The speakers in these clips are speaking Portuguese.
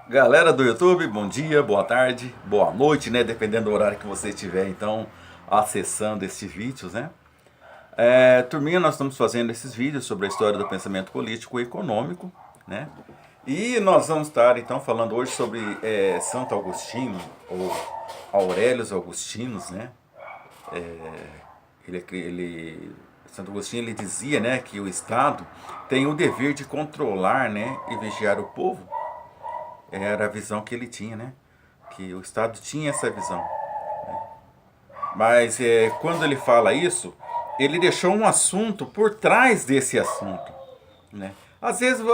Galera do YouTube, bom dia, boa tarde, boa noite, né? Dependendo do horário que você estiver, então, acessando esses vídeos, né? Turminha, nós estamos fazendo esses vídeos sobre a história do pensamento político e econômico, né? E nós vamos estar, então, falando hoje sobre Santo Agostinho, ou Aurélios Augustinus, né? Santo Agostinho, ele dizia, né, que o Estado tem o dever de controlar, né, e vigiar o povo. Era a visão que ele tinha, né? Que o Estado tinha essa visão. Mas quando ele fala isso, ele deixou um assunto por trás desse assunto, né? Às vezes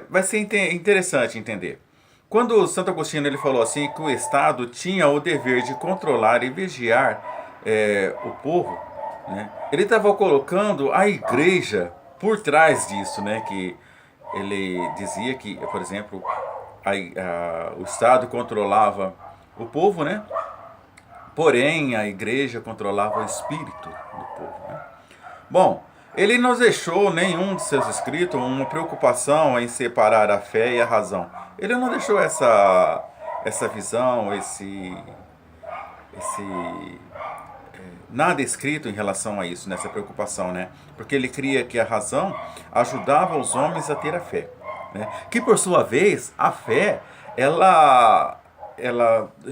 vai ser interessante entender. Quando o Santo Agostinho ele falou assim que o Estado tinha o dever de controlar e vigiar o povo, né? Ele estava colocando a igreja por trás disso, né? Que ele dizia que, por exemplo, o Estado controlava o povo, né? Porém, a igreja controlava o espírito do povo, né? Bom, ele não deixou nenhum de seus escritos uma preocupação em separar a fé e a razão. Ele não deixou essa visão, esse nada escrito em relação a isso, nessa preocupação, né? Porque ele cria que a razão ajudava os homens a ter a fé, né? Que por sua vez, a fé, ela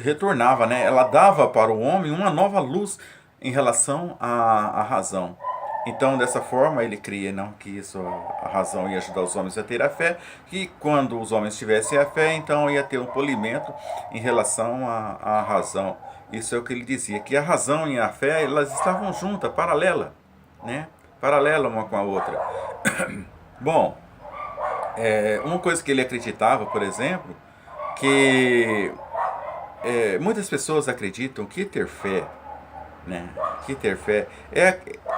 retornava, né? Ela dava para o homem uma nova luz em relação à razão. Então, dessa forma, ele cria não, que isso, a razão ia ajudar os homens a ter a fé, que quando os homens tivessem a fé, então ia ter um polimento em relação à razão. Isso é o que ele dizia, que a razão e a fé, elas estavam juntas, paralela, né? Paralela uma com a outra. Bom, uma coisa que ele acreditava, por exemplo, que muitas pessoas acreditam que ter fé, né? Que ter fé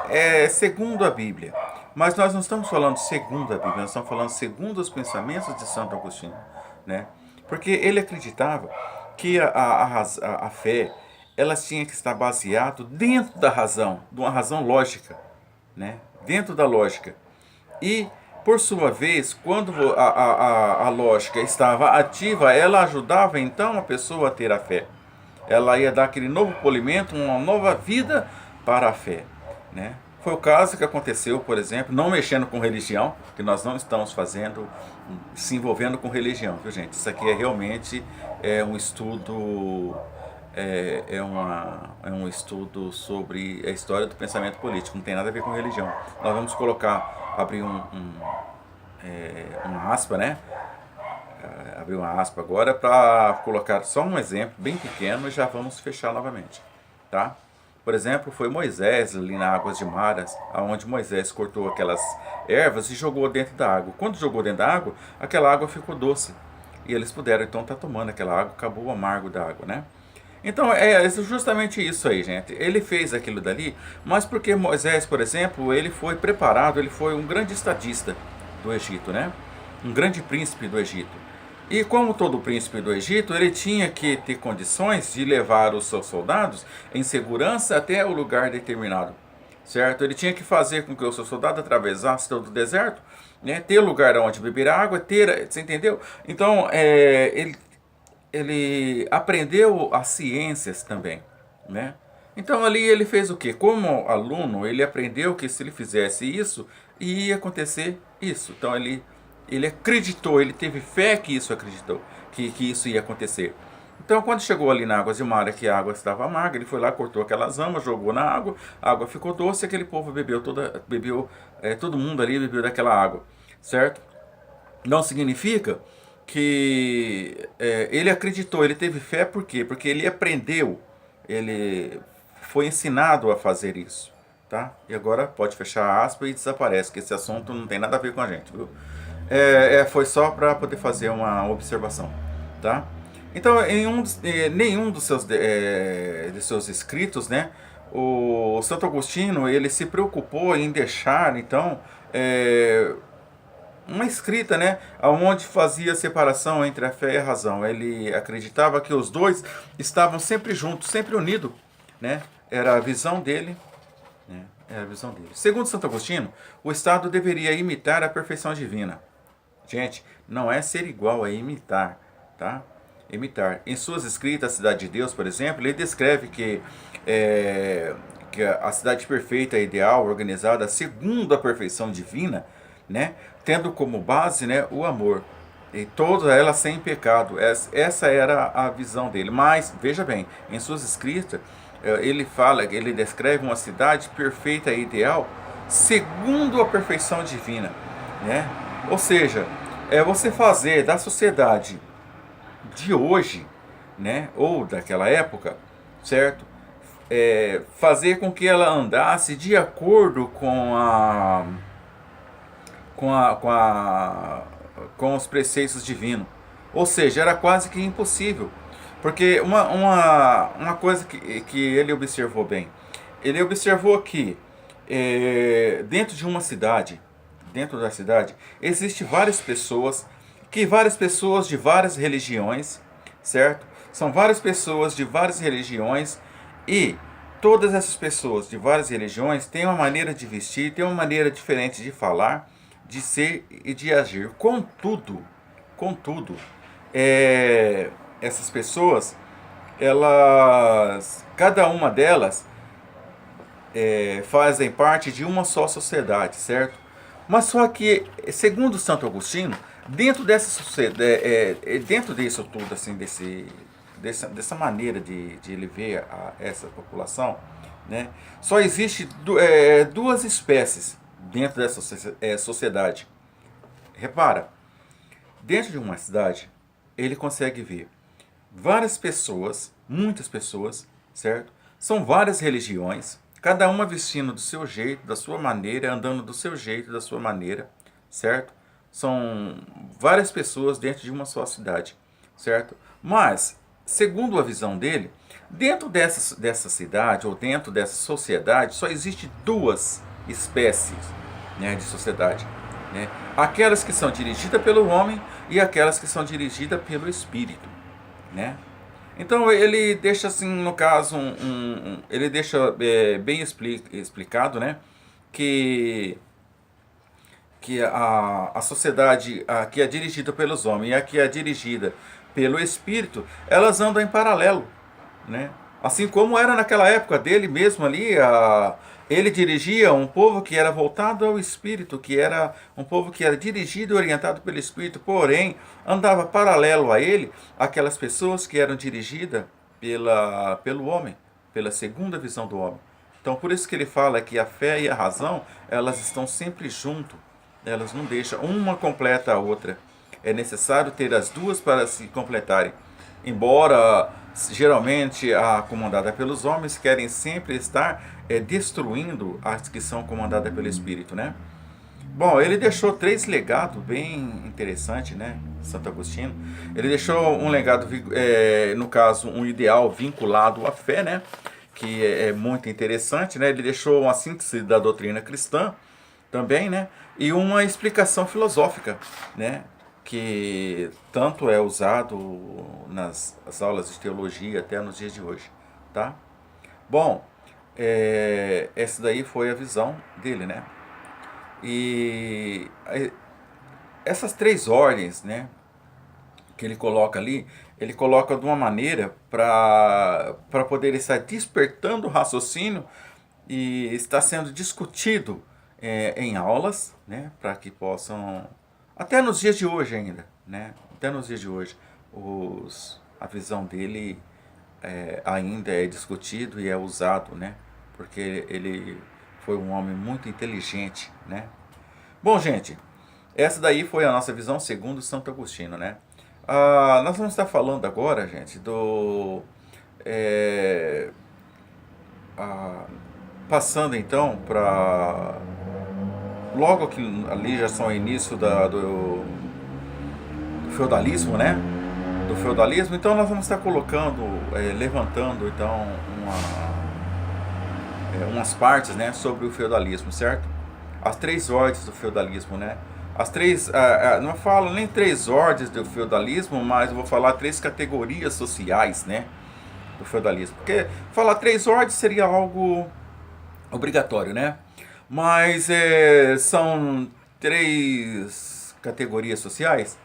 é segundo a Bíblia. Mas nós não estamos falando segundo a Bíblia, nós estamos falando segundo os pensamentos de Santo Agostinho, né? Porque ele acreditava que a fé ela tinha que estar baseado dentro da razão, de uma razão lógica, né? Dentro da lógica. E, por sua vez, quando a lógica estava ativa, ela ajudava então a pessoa a ter a fé. Ela ia dar aquele novo polimento, uma nova vida para a fé, né? Foi o caso que aconteceu, por exemplo, não mexendo com religião, que nós não estamos fazendo, se envolvendo com religião, viu gente? Isso aqui é realmente um estudo, é um estudo sobre a história do pensamento político, não tem nada a ver com religião. Nós vamos colocar, abrir uma aspa, né? Abrir uma aspa agora para colocar só um exemplo bem pequeno e já vamos fechar novamente, tá? Por exemplo, foi Moisés ali na Águas de Maras, onde Moisés cortou aquelas ervas e jogou dentro da água. Quando jogou dentro da água, aquela água ficou doce. E eles puderam então estar tomando aquela água, acabou o amargo da água, né? Então é justamente isso aí, gente. Ele fez aquilo dali, mas porque Moisés, por exemplo, ele foi preparado, ele foi um grande estadista do Egito, né? Um grande príncipe do Egito. E como todo príncipe do Egito, ele tinha que ter condições de levar os seus soldados em segurança até o lugar determinado, certo? Ele tinha que fazer com que o seu soldado atravessasse todo o deserto, né? Ter lugar onde beber água, você entendeu? Então, ele aprendeu as ciências também, né? Então ali ele fez o quê? Como aluno, ele aprendeu que se ele fizesse isso, ia acontecer isso. Então ele acreditou, ele teve fé que isso acreditou, que isso ia acontecer. Então quando chegou ali na Águas de Mara, que a água estava amarga, ele foi lá, cortou aquelas amas, jogou na água, a água ficou doce, e aquele povo todo mundo ali bebeu daquela água, certo? Não significa que ele acreditou, ele teve fé, por quê? Porque ele aprendeu, ele foi ensinado a fazer isso, tá? E agora pode fechar a aspa e desaparece, que esse assunto não tem nada a ver com a gente, viu? Foi só para poder fazer uma observação, tá? Então, nenhum de seus escritos, né, o Santo Agostinho, ele se preocupou em deixar, então, uma escrita, né, onde fazia a separação entre a fé e a razão. Ele acreditava que os dois estavam sempre juntos, sempre unidos, né? Era a visão dele, né? Era a visão dele. Segundo Santo Agostinho, o Estado deveria imitar a perfeição divina. Gente, não é ser igual, é imitar. tá? Imitar. Em suas escritas, a Cidade de Deus, por exemplo, ele descreve que a cidade perfeita, ideal, organizada segundo a perfeição divina, né? Tendo como base, né, o amor. E toda ela sem pecado. Essa era a visão dele. Mas, veja bem, em suas escritas, ele descreve uma cidade perfeita e ideal segundo a perfeição divina, né? Ou seja, é você fazer da sociedade de hoje, né, ou daquela época, certo? Fazer com que ela andasse de acordo com os preceitos divinos. Ou seja, era quase que impossível. Porque uma coisa que ele observou bem, ele observou que dentro de uma cidade, dentro da cidade, existe várias pessoas de várias religiões, certo? São várias pessoas de várias religiões e todas essas pessoas de várias religiões têm uma maneira de vestir, têm uma maneira diferente de falar, de ser e de agir. Contudo, essas pessoas, cada uma delas fazem parte de uma só sociedade, certo? Mas só que, segundo Santo Agostinho, dentro disso tudo, assim, dessa maneira de ele ver essa população, né, só existe duas espécies dentro dessa sociedade. Repara, dentro de uma cidade, ele consegue ver várias pessoas, muitas pessoas, certo? São várias religiões, cada uma vestindo do seu jeito, da sua maneira, andando do seu jeito, da sua maneira, certo? São várias pessoas dentro de uma só cidade, certo? Mas, segundo a visão dele, dentro dessa cidade ou dentro dessa sociedade só existe duas espécies, né, de sociedade, né? Aquelas que são dirigidas pelo homem e aquelas que são dirigidas pelo espírito, né? Então ele deixa assim, no caso, ele deixa bem explicado, né, que a sociedade a que é dirigida pelos homens e a que é dirigida pelo espírito, elas andam em paralelo, né? Assim como era naquela época dele mesmo ali, ele dirigia um povo que era voltado ao espírito, que era um povo que era dirigido e orientado pelo espírito, porém andava paralelo a ele aquelas pessoas que eram dirigidas pelo homem, pela segunda visão do homem. Então por isso que ele fala que a fé e a razão, elas estão sempre junto, elas não deixam, uma completa a outra. É necessário ter as duas para se completarem. Embora geralmente a comandada pelos homens querem sempre estar destruindo as que são comandadas pelo Espírito, né? Bom, ele deixou três legados bem interessantes, né? Santo Agostinho. Ele deixou um legado, no caso, um ideal vinculado à fé, né? Que é muito interessante, né? Ele deixou uma síntese da doutrina cristã também, né? E uma explicação filosófica, né? Que tanto é usado nas aulas de teologia até nos dias de hoje, tá? Bom, essa daí foi a visão dele, né? E essas três ordens, né, que ele coloca ali, ele coloca de uma maneira para poder estar despertando o raciocínio e está sendo discutido em aulas, né, para que possam, até nos dias de hoje ainda, né, até nos dias de hoje, a visão dele ainda é discutido e é usado, né, porque ele foi um homem muito inteligente, né. Bom, gente, essa daí foi a nossa visão segundo Santo Agostinho, né. Nós vamos estar falando agora, gente, passando então para logo que ali já são o início do feudalismo, né? Do feudalismo, então nós vamos estar colocando, levantando então umas partes, né, sobre o feudalismo, certo? As três ordens do feudalismo, né? As três, não falo nem três ordens do feudalismo, mas eu vou falar três categorias sociais, né, do feudalismo. Porque falar três ordens seria algo obrigatório, né? Mas são três categorias sociais.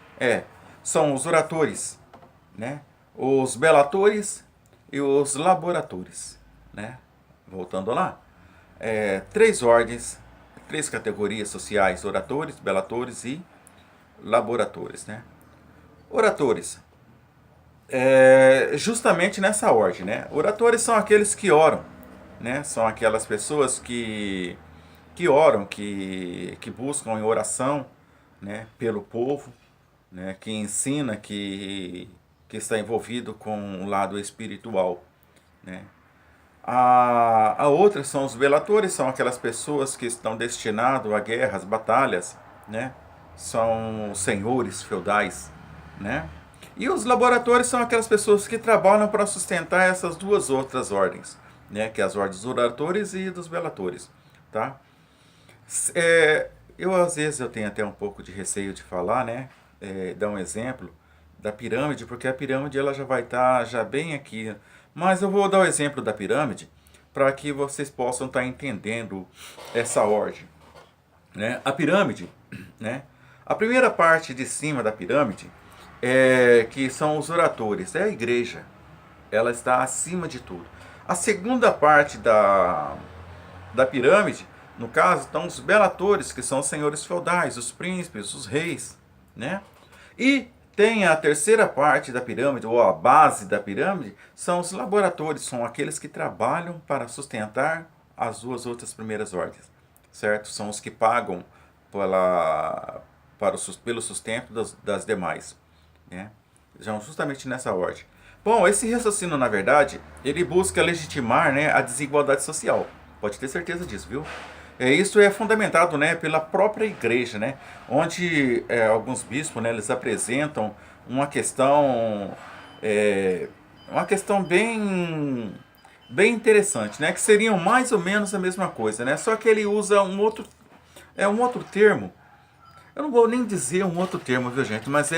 São os oratores, né? Os belatores e os laboratores, né? Voltando lá, três ordens, três categorias sociais: oratores, belatores e laboratores, né? Oratores, justamente nessa ordem, né? Oratores são aqueles que oram, né? São aquelas pessoas que oram, que buscam em oração, né? Pelo povo, né? Que ensina, que está envolvido com o lado espiritual, né? A outra são os belatores, são aquelas pessoas que estão destinadas a guerras, batalhas, né? São senhores feudais, né? E os laboratórios são aquelas pessoas que trabalham para sustentar essas duas outras ordens, né? Que é as ordens dos oratores e dos belatores, tá? Eu às vezes eu tenho até um pouco de receio de falar, né? Dar um exemplo da pirâmide, porque a pirâmide ela já vai estar já bem aqui. Mas eu vou dar o exemplo da pirâmide para que vocês possam estar entendendo essa ordem, né? A pirâmide, né? A primeira parte de cima da pirâmide que são os oratores, é a igreja. Ela está acima de tudo. A segunda parte da pirâmide, no caso, estão os belatores, que são os senhores feudais, os príncipes, os reis, né? E tem a terceira parte da pirâmide, ou a base da pirâmide, são os laboratores, são aqueles que trabalham para sustentar as duas outras primeiras ordens, certo? São os que pagam pelo sustento das demais, né? Justamente nessa ordem. Bom, esse raciocínio, na verdade, ele busca legitimar, né, a desigualdade social. Pode ter certeza disso, viu? Isso é fundamentado, né, pela própria igreja, né, onde alguns bispos, né, eles apresentam uma questão bem interessante, né, que seriam mais ou menos a mesma coisa, né, só que ele usa um outro termo. Eu não vou nem dizer um outro termo, viu, gente, mas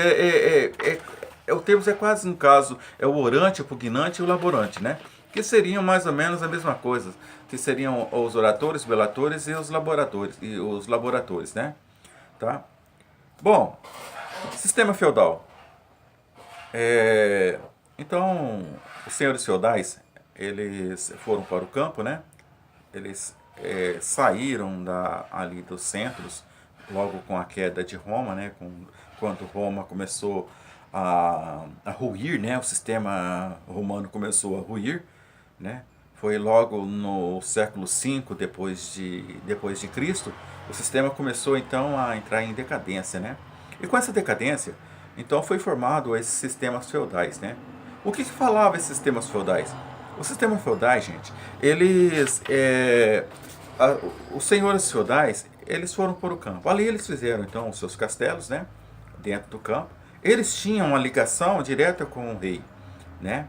o termo é quase, no caso, é o orante, o pugnante e o laborante, né? Que seriam mais ou menos a mesma coisa, que seriam os oratores, belatores e os laboratores, né? Tá? Bom, sistema feudal. Então, os senhores feudais, eles foram para o campo, né? Eles saíram ali dos centros, logo com a queda de Roma, né? Quando Roma começou a ruir, né? O sistema romano começou a ruir, né? Foi logo no século V depois de Cristo, o sistema começou então a entrar em decadência, né? E com essa decadência, então foi formado esses sistemas feudais, né? O que falava esses sistemas feudais? Os sistemas feudais, gente, os senhores feudais, eles foram para o campo. Ali eles fizeram então os seus castelos, né? Dentro do campo. Eles tinham uma ligação direta com o rei, né?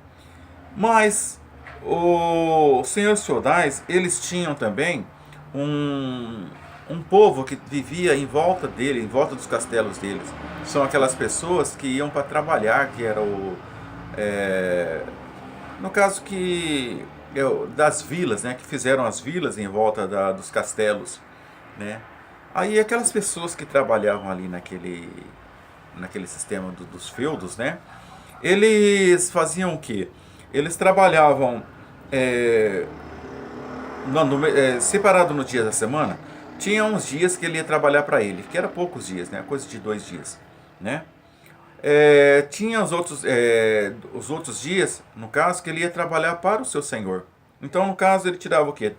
Mas os senhores feudais, eles tinham também um povo que vivia em volta dele, em volta dos castelos deles. São aquelas pessoas que iam para trabalhar, que era no caso das vilas, né, que fizeram as vilas em volta dos castelos, né? Aí aquelas pessoas que trabalhavam ali naquele sistema dos feudos, né? Eles faziam o quê? Eles trabalhavam separado no dia da semana. Tinha uns dias que ele ia trabalhar para ele, que era poucos dias, né? Coisa de 2 dias, né? Tinha os outros dias, no caso, que ele ia trabalhar para o seu senhor. Então, no caso, ele tirava o quê?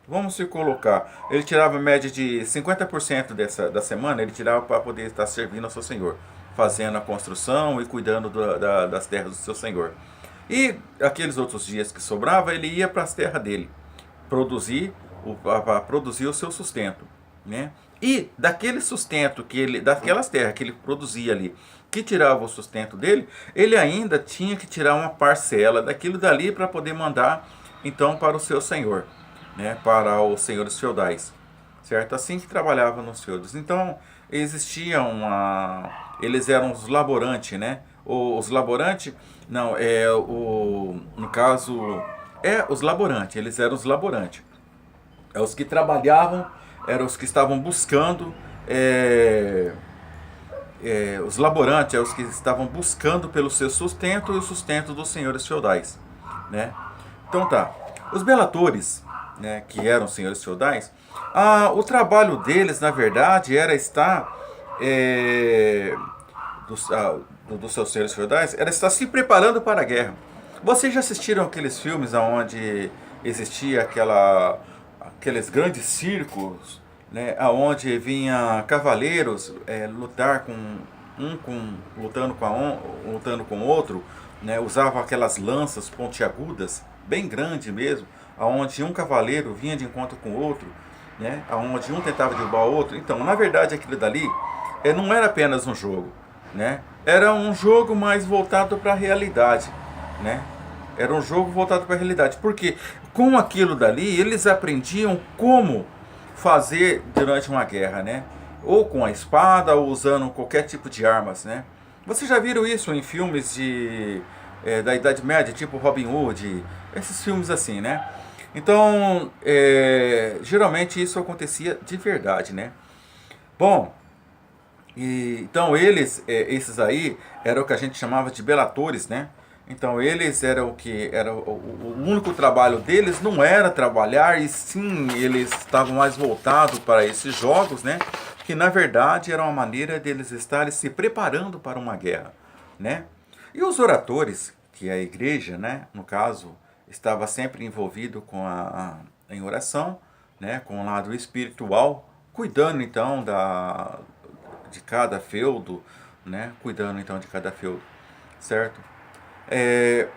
Vamos se colocar, ele tirava a média de 50% da semana, ele tirava para poder estar servindo ao seu senhor, fazendo a construção e cuidando das terras do seu senhor. E aqueles outros dias que sobrava, ele ia para as terras dele, para produzir o seu sustento, né? E daquele sustento daquelas terras que ele produzia ali, que tirava o sustento dele, ele ainda tinha que tirar uma parcela daquilo dali para poder mandar então para o seu senhor, né? Para os senhores feudais, certo? Assim que trabalhava nos feudos. Então existia eles eram os laborantes, né? Os laborantes, não, no caso, os laborantes, eles eram os laborantes. Os que trabalhavam, eram os que estavam buscando os laborantes, os que estavam buscando pelo seu sustento e o sustento dos senhores feudais, né? Então tá, os belatores, né, que eram senhores feudais, o trabalho deles, na verdade, era estar dos, dos seus senhores feudais, era estar se preparando para a guerra. Vocês já assistiram aqueles filmes onde existia aqueles grandes circos, né, aonde vinha cavaleiros lutar lutando com o outro, né, usavam aquelas lanças pontiagudas, bem grande mesmo, aonde um cavaleiro vinha de encontro com o outro, né, aonde um tentava derrubar o outro. Então, na verdade, aquilo dali não era apenas um jogo, né? Era um jogo mais voltado para a realidade, né? Era um jogo voltado para a realidade, porque com aquilo dali eles aprendiam como fazer durante uma guerra, né? Ou com a espada, ou usando qualquer tipo de armas, né? Vocês já viram isso em filmes da Idade Média, tipo Robin Hood, esses filmes assim, né? Então, geralmente isso acontecia de verdade, né? Bom, então esses aí, eram o que a gente chamava de belatores, né? Então eles eram o que era o único trabalho deles não era trabalhar, e sim eles estavam mais voltados para esses jogos, né? Que na verdade era uma maneira deles estarem se preparando para uma guerra, né? E os oratores, que é a igreja, né? No caso, estava sempre envolvido em oração, né? Com o lado espiritual, cuidando então de cada feudo, né? Cuidando então de cada feudo, certo?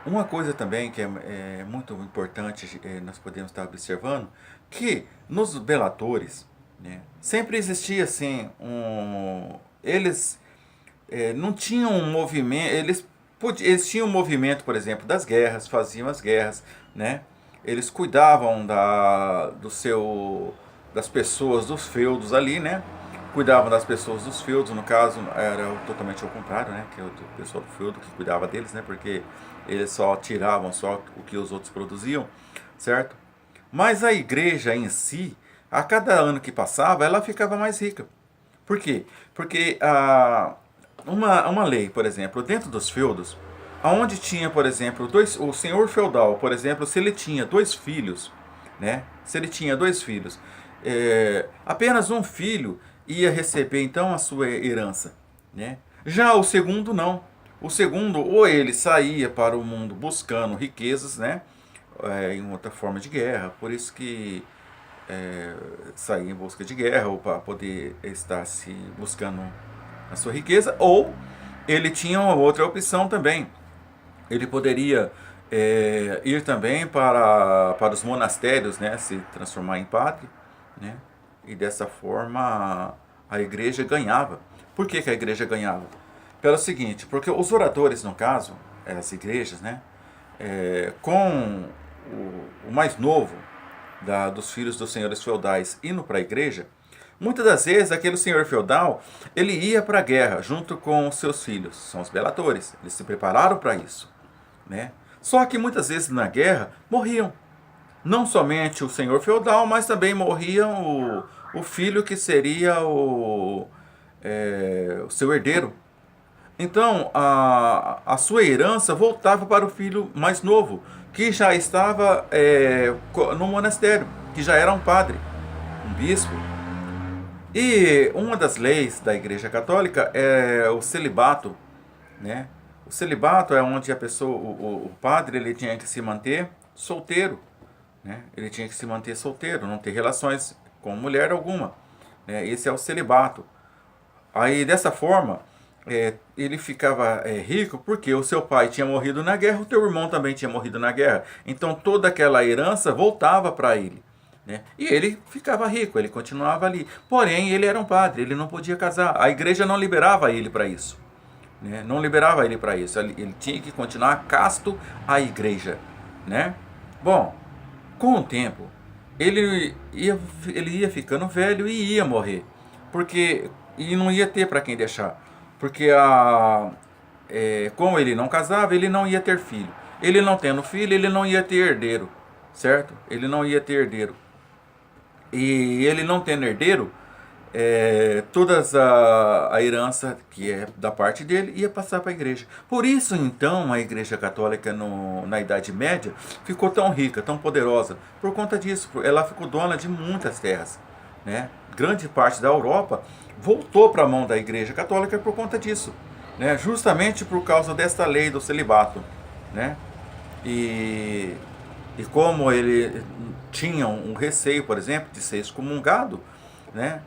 Uma coisa também que é muito importante, nós podemos estar observando, que nos belatores, né, sempre existia assim eles não tinham um movimento, eles tinham um movimento, por exemplo, das guerras, faziam as guerras, né? Eles cuidavam das pessoas dos feudos ali, né? Cuidavam das pessoas dos feudos, no caso era totalmente ao contrário, né? Que é o pessoal do feudo que cuidava deles, né? Porque eles só tiravam só o que os outros produziam, certo? Mas a igreja em si, a cada ano que passava, ela ficava mais rica. Por quê? Porque uma lei, por exemplo, dentro dos feudos, aonde tinha, por exemplo, o senhor feudal, por exemplo, se ele tinha dois filhos, né? Se ele tinha dois filhos, apenas um filho ia receber então a sua herança, né? Já o segundo não. O segundo, ou ele saía para o mundo buscando riquezas, né? Em outra forma de guerra, por isso que sair em busca de guerra, ou para poder estar se buscando a sua riqueza, ou ele tinha uma outra opção também. Ele poderia ir também para os monastérios, né, se transformar em padre, né, e dessa forma a igreja ganhava. Por que a igreja ganhava? Pelo seguinte, porque os oradores, no caso, as igrejas, né, com o mais novo dos filhos dos senhores feudais indo para a igreja, muitas das vezes aquele senhor feudal ele ia para a guerra junto com os seus filhos, são os belatores, eles se prepararam para isso, né? Só que muitas vezes na guerra morriam, não somente o senhor feudal, mas também morriam o filho que seria o seu herdeiro. Então a sua herança voltava para o filho mais novo, que já estava no monastério, que já era um padre, um bispo. E uma das leis da Igreja Católica é o celibato, né? O celibato é onde a pessoa, o padre, ele tinha que se manter solteiro, né? Ele tinha que se manter solteiro, não ter relações com mulher alguma, né? Esse é o celibato. Aí dessa forma ele ficava rico porque o seu pai tinha morrido na guerra, o teu irmão também tinha morrido na guerra. Então toda aquela herança voltava para ele, né? E ele ficava rico, ele continuava ali. Porém, ele era um padre, ele não podia casar. A igreja não liberava ele para isso, né? Não liberava ele para isso. Ele tinha que continuar casto à igreja, né? Bom, com o tempo, ele ia ficando velho e ia morrer. E não ia ter para quem deixar. Porque como ele não casava, ele não ia ter filho. Ele não tendo filho, ele não ia ter herdeiro, certo? Ele não ia ter herdeiro. E ele não tendo herdeiro, todas a herança que é da parte dele ia passar para a igreja. Por isso, então, a igreja católica na Idade Média ficou tão rica, tão poderosa, por conta disso. Ela ficou dona de muitas terras, né? Grande parte da Europa voltou para a mão da igreja católica por conta disso, né? Justamente por causa desta lei do celibato, né? E, e como ele tinha um receio, por exemplo, de ser excomungado, né?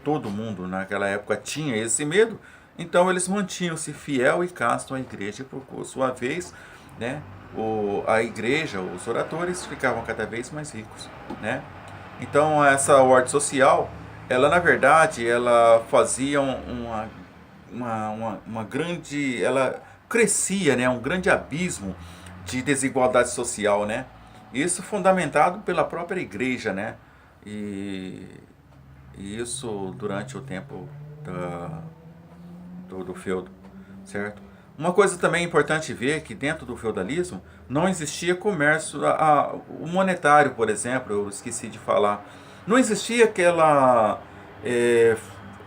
Todo mundo naquela época tinha esse medo, então eles mantinham-se fiel e casto à igreja, por sua vez, né? A igreja, os oradores ficavam cada vez mais ricos, né? Então essa ordem social, ela na verdade, ela fazia uma grande, ela crescia, né? Um grande abismo de desigualdade social, né? Isso fundamentado pela própria igreja, né? E, e isso durante o tempo do feudo, certo? Uma coisa também importante ver é que dentro do feudalismo não existia comércio, o monetário, por exemplo, eu esqueci de falar. Não existia aquela é,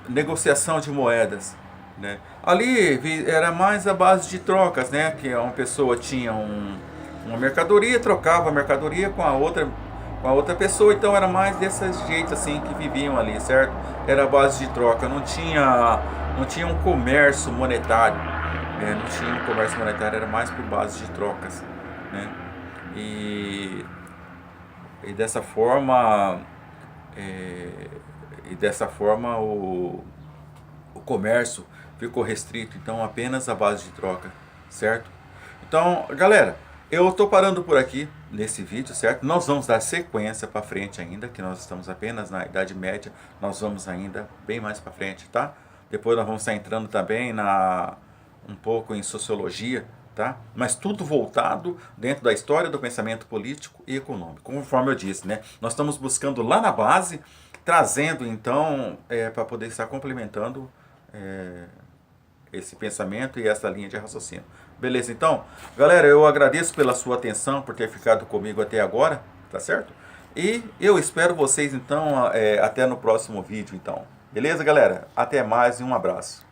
negociação de moedas, né? Ali era mais a base de trocas, né? Que uma pessoa tinha uma mercadoria, trocava a mercadoria com a outra pessoa, então era mais desse jeito assim que viviam ali, certo? Era a base de troca, não tinha um comércio monetário, né? Não tinha um comércio monetário, era mais por base de trocas, né? E, e dessa forma, é, o comércio ficou restrito, então apenas a base de troca, certo? Então, galera, eu estou parando por aqui nesse vídeo, certo? Nós vamos dar sequência para frente ainda, que nós estamos apenas na Idade Média, nós vamos ainda bem mais para frente, tá? Depois nós vamos estar entrando também um pouco em sociologia, tá? Mas tudo voltado dentro da história do pensamento político e econômico, conforme eu disse, né? Nós estamos buscando lá na base, trazendo então para poder estar complementando esse pensamento e essa linha de raciocínio. Beleza, então? Galera, eu agradeço pela sua atenção, por ter ficado comigo até agora, tá certo? E eu espero vocês, então, até no próximo vídeo, então. Beleza, galera? Até mais e um abraço.